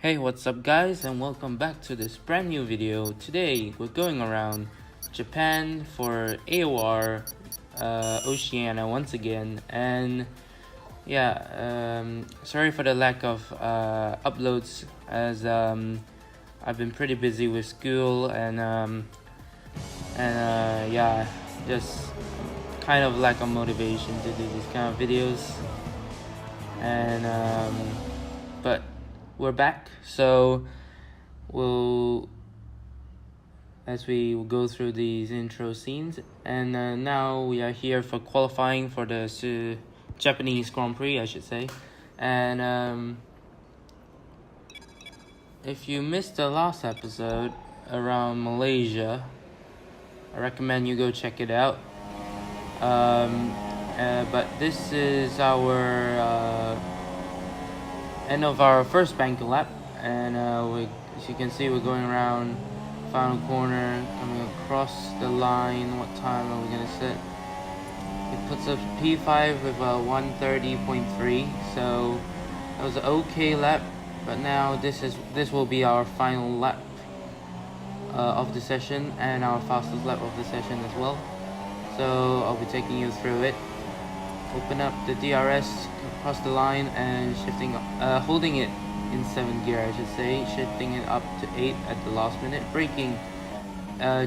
Hey, what's up guys, and welcome back to this brand new video. Today we're going around Japan for AOR Oceania once again, and sorry for the lack of uploads as I've been pretty busy with school and just kind of lack of motivation to do these kind of videos, and but we're back, so as we go through these intro scenes, and now we are here for qualifying for the Japanese Grand Prix, I should say. And if you missed the last episode around Malaysia, I recommend you go check it out. But this is our end of our first banking lap, and as you can see, we're going around final corner, coming across the line. What time are we gonna set? It puts us P5 with a 1:30.3, so that was an okay lap. But now this will be our final lap of the session, and our fastest lap of the session as well. So I'll be taking you through it. Open up the DRS, across the line, and shifting, holding it in 7th gear, I should say, shifting it up to 8 at the last minute, braking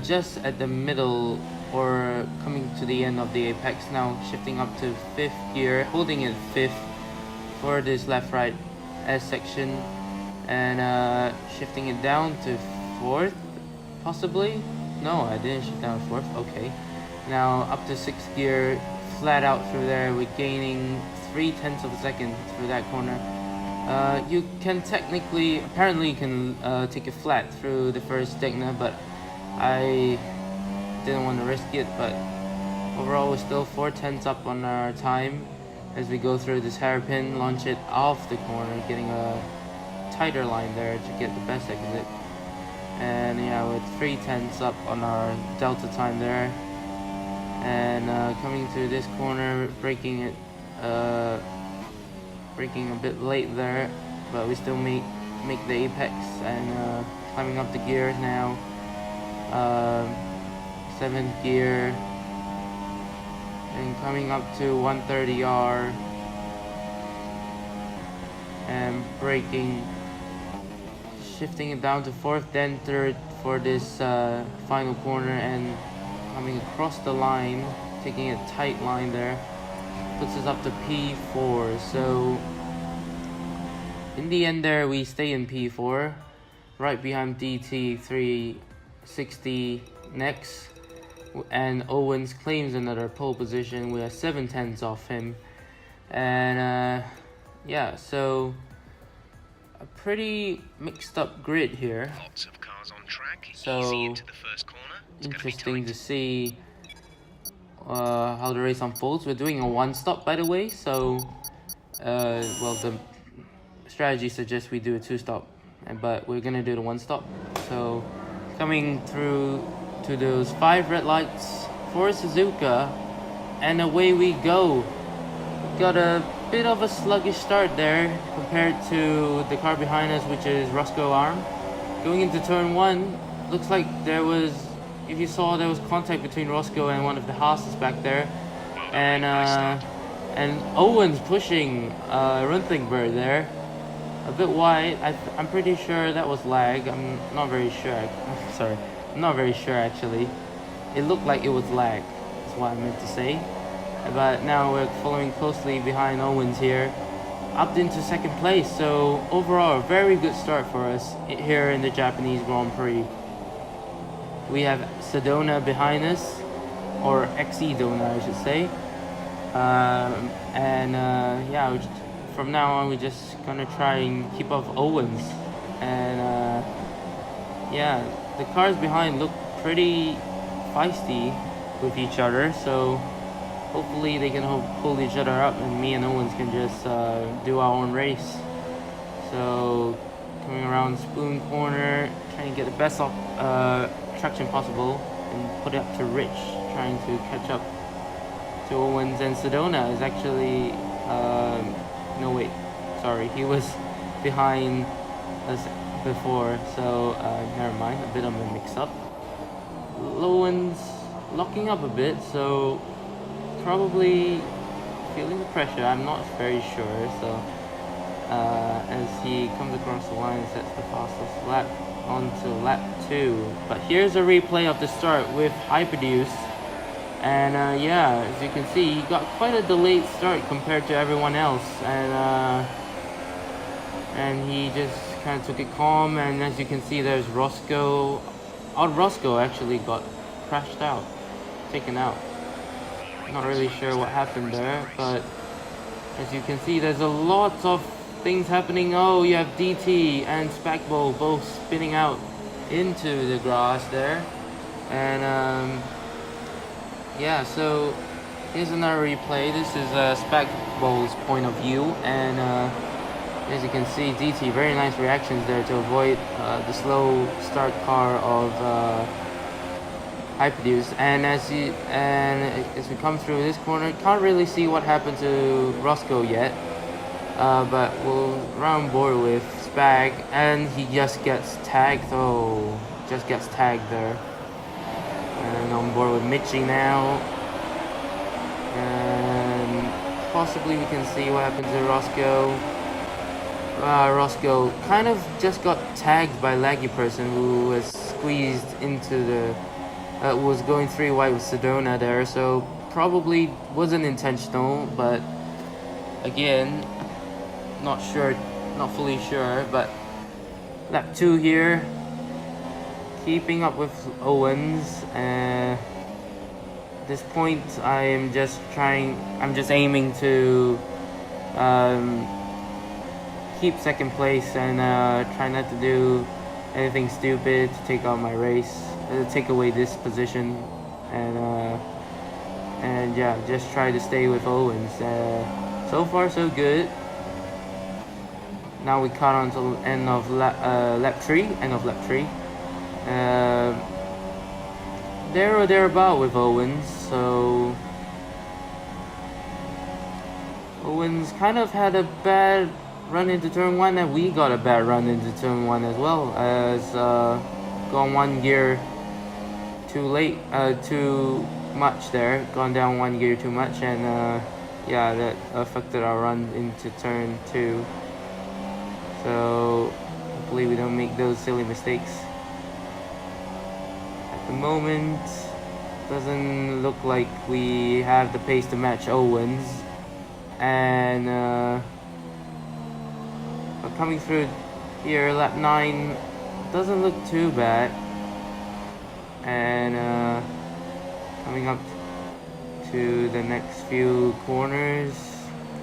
just at the middle or coming to the end of the apex. Now shifting up to 5th gear, holding it 5th for this left-right S section, and shifting it down to 4th, possibly. No, I didn't shift down to 4th. Okay, now up to 6th gear, flat out through there. We're gaining 0.3 of a second through that corner. You can apparently you can take it flat through the first Degna, but I didn't want to risk it. But overall, we're still 0.4 up on our time as we go through this hairpin, launch it off the corner, getting a tighter line there to get the best exit. And yeah, with 0.3 up on our delta time there. And coming through this corner, braking a bit late there, but we still make the apex, and climbing up the gears now. 7th gear, and coming up to 130R, and braking, shifting it down to 4th, then 3rd for this final corner, and coming across the line, taking a tight line there, puts us up to P4. So in the end there, we stay in P4, right behind DT 360 next, and Owens claims another pole position. We are 0.7 off him, and so a pretty mixed up grid here. Lots of cars on track. So easy into the first corner. interesting to see how the race unfolds. We're doing a one stop, by the way, so the strategy suggests we do a 2-stop, but we're gonna do the 1-stop. So coming through to those 5 red lights for Suzuka, and away we go. Got a bit of a sluggish start there compared to the car behind us, which is Roscoe Arm. Going into turn 1, looks like there was, if you saw, there was contact between Roscoe and one of the Haas's back there, and Owens pushing Runthingberg there a bit wide. I'm pretty sure that was lag. I'm not very sure. Sorry, I'm not very sure actually. It looked like it was lag. That's what I meant to say. But now we're following closely behind Owens here, up into 2nd place. So overall, a very good start for us here in the Japanese Grand Prix. We have Sedona behind us, or XE-Dona I should say, from now on we're just gonna try and keep up Owens, and the cars behind look pretty feisty with each other, so hopefully they can pull each other up, and me and Owens can just do our own race. So coming around Spoon Corner, trying to get the best traction possible and put it up to Rich, trying to catch up to Owens. And Sedona is actually he was behind as before, so never mind, a bit of a mix-up. Lowen's locking up a bit, so probably feeling the pressure, I'm not very sure, so as he comes across the line and sets the fastest lap onto lap 2. But here's a replay of the start with Hyperduce, and yeah, as you can see, he got quite a delayed start compared to everyone else, and he just kind of took it calm. And as you can see, there's Roscoe. Roscoe actually got crashed out, taken out. Not really sure what happened there, but as you can see, there's a lot of things happening. Oh, you have DT and Spackball both spinning out into the grass there, and yeah, so here's another replay. This is Spackball's point of view, and as you can see, DT, very nice reactions there to avoid the slow start car of Hyperduce. And as we come through this corner, can't really see what happened to Roscoe yet, but we'll round board with Spag, and he just gets tagged. Oh, just gets tagged there. And on board with Mitchie now, and possibly we can see what happens to Roscoe. Roscoe kind of just got tagged by Laggy Person, who was squeezed into the was going 3 wide with Sedona there, so probably wasn't intentional, but again, not sure, not fully sure. But lap 2 here, keeping up with Owens. At this point, I'm just aiming to keep second place and try not to do anything stupid to take out my race, take away this position, and yeah, just try to stay with Owens. So far so good. Now we caught on to end of lap 3. There or thereabout with Owens, so Owens kind of had a bad run into turn 1, and we got a bad run into turn 1 as well, as gone 1 gear too much there, gone down 1 gear too much, and yeah, that affected our run into turn 2. So hopefully we don't make those silly mistakes. At the moment, doesn't look like we have the pace to match Owens, and coming through here, lap 9 doesn't look too bad, and coming up to the next few corners,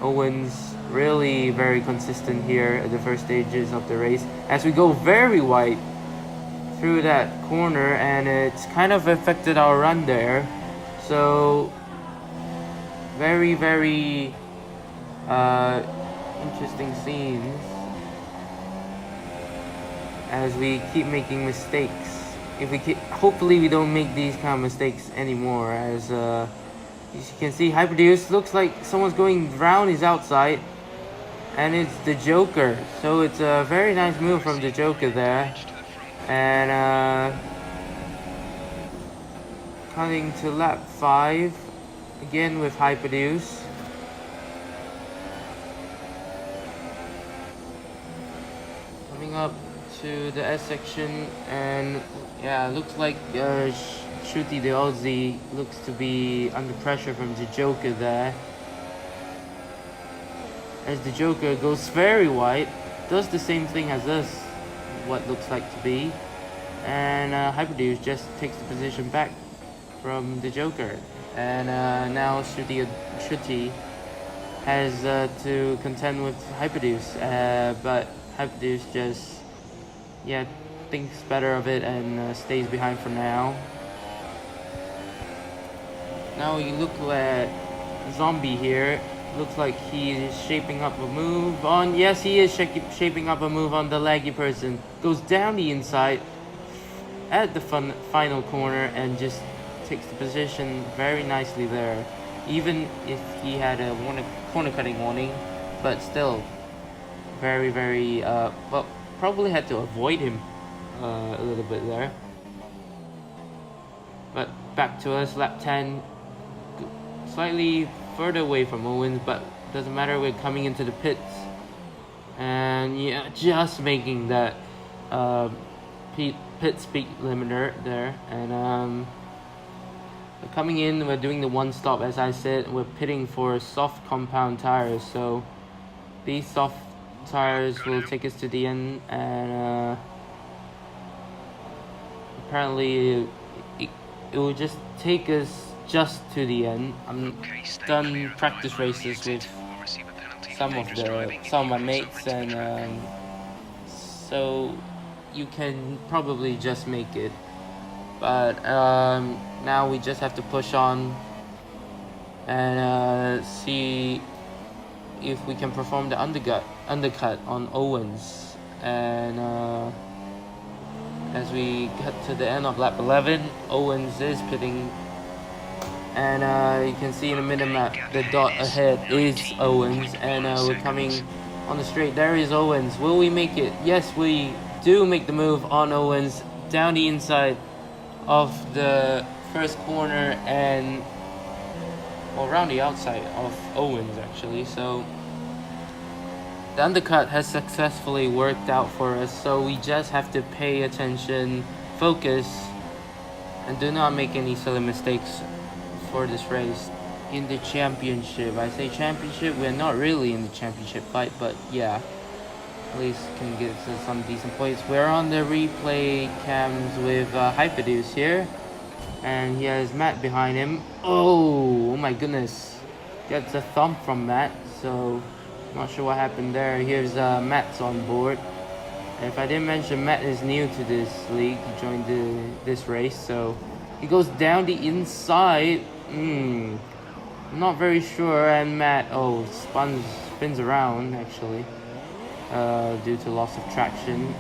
Owens really very consistent here at the first stages of the race, as we go very wide through that corner, and it's kind of affected our run there. So very interesting scenes as we keep making mistakes. Hopefully we don't make these kind of mistakes anymore, as you can see, Hyperduce looks like someone's going round his outside, and it's the Joker. So it's a very nice move from the Joker there, and coming to lap 5 again with Hyperduce. Coming up to the S section, and yeah, looks like Shooty the Aussie looks to be under pressure from the Joker there, as the Joker goes very wide, does the same thing as us, what looks like to be, and Hyperduce just takes the position back from the Joker, and now Shooty has to contend with Hyperduce, but Hyperduce just thinks better of it and stays behind for now. Now you look at Zombie here. Looks like he is shaping up a move on. Yes, he is shaping up a move on the Laggy Person. Goes down the inside at the final corner and just takes the position very nicely there. Even if he had a corner cutting warning, but still very well, probably had to avoid him a little bit there. But back to us, lap 10, slightly further away from Owens, but doesn't matter, we're coming into the pits. And yeah, just making that pit speed limiter there. And we're coming in, we're doing the one stop, as I said, we're pitting for soft compound tires. So these soft tires will take us to the end, and apparently it will just take us just to the end. I'm done practice races with some of my mates, and so you can probably just make it. But now we just have to push on and see if we can perform the undercut on Owens. And as we get to the end of lap 11, Owens is pitting, and you can see in the minimap the dot ahead is Owens, and we're coming on the straight. There is Owens. Will we make it? Yes, we do make the move on Owens down the inside of the first corner, and around the outside of Owens actually. So the undercut has successfully worked out for us, so we just have to pay attention, focus, and do not make any silly mistakes for this race. In the championship, I say championship, we're not really in the championship fight, but yeah, at least can get us some decent points. We're on the replay cams with Hyperduce here, and he has Matt behind him. Oh my goodness, gets a thump from Matt, so not sure what happened there. Here's Matt's on board. And if I didn't mention, Matt is new to this league. He joined this race, so he goes down the inside. I'm not very sure. And Matt, spins around actually due to loss of traction.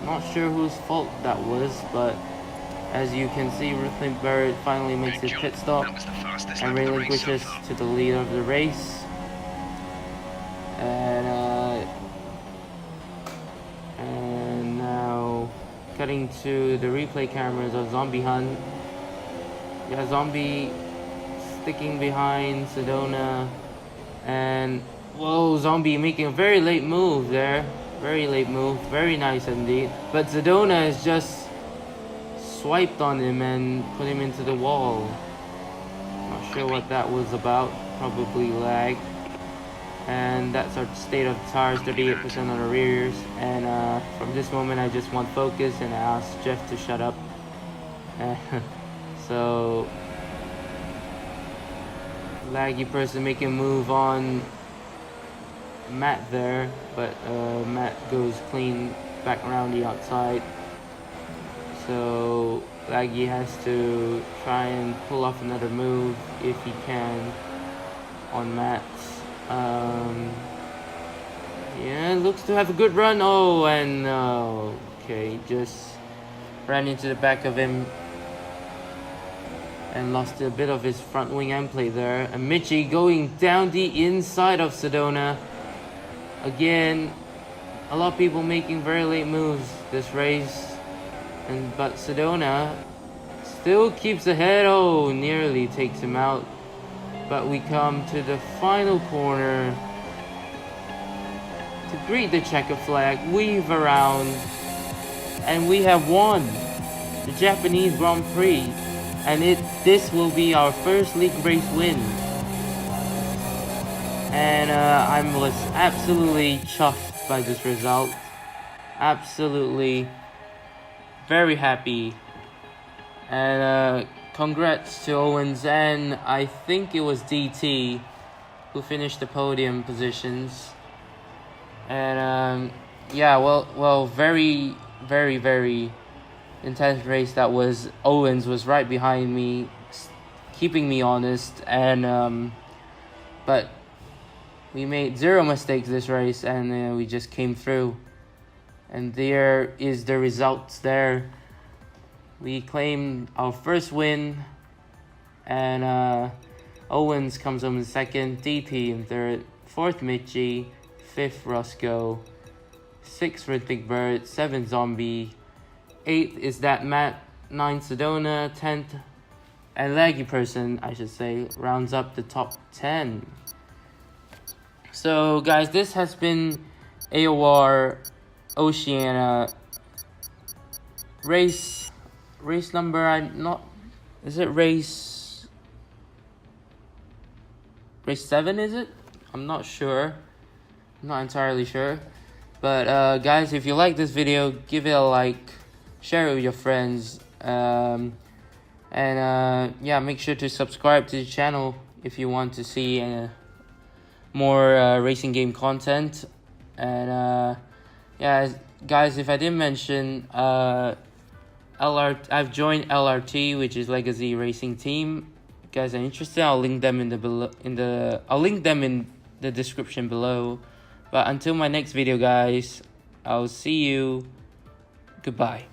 Not sure whose fault that was, but as you can see, Ruthlin Barrett finally makes his pit stop and relinquishes to the lead of the race. And now cutting to the replay cameras of Zombie Hunt. Yeah, Zombie sticking behind Sedona, and whoa, Zombie making a very late move there. Very late move, very nice indeed. But Sedona has just swiped on him and put him into the wall. Not sure what that was about, probably lag. And that's our state of the tires, 38% on the rears. And from this moment, I just want focus, and I asked Jeff to shut up. So, laggy person making a move on Matt there, but Matt goes clean back around the outside. So, laggy has to try and pull off another move if he can on Matt. Yeah, looks to have a good run. Oh, and okay, just ran into the back of him and lost a bit of his front wing end plate there. And Mitchie going down the inside of Sedona. Again, a lot of people making very late moves this race, but Sedona still keeps ahead. Oh, nearly takes him out. But we come to the final corner to greet the checker flag, weave around, and we have won the Japanese Grand Prix, and this will be our first league race win. And I was absolutely chuffed by this result. Absolutely very happy. And congrats to Owens, and I think it was DT who finished the podium positions. And yeah, well, very, very, very intense race that was. Owens was right behind me, keeping me honest, and but we made zero mistakes this race, and we just came through. And there is the results there. We claimed our first win, and Owens comes home in second, DT in third, fourth Mitchie, fifth Roscoe, 6 Rhythmic Bird, 7 Zombie, 8th is that Matt, 9 Sedona, 10th and Laggy Person, I should say, rounds up the top 10. So guys, this has been AOR Oceania race number, is it race 7, is it? I'm not sure. I'm not entirely sure. But guys, if you like this video, give it a like, share it with your friends, and yeah, make sure to subscribe to the channel if you want to see more racing game content. And yeah, guys, if I didn't mention, I've joined LRT, which is Legacy Racing Team. If you guys are interested, I'll link them in the description below. But until my next video, guys, I'll see you. Goodbye.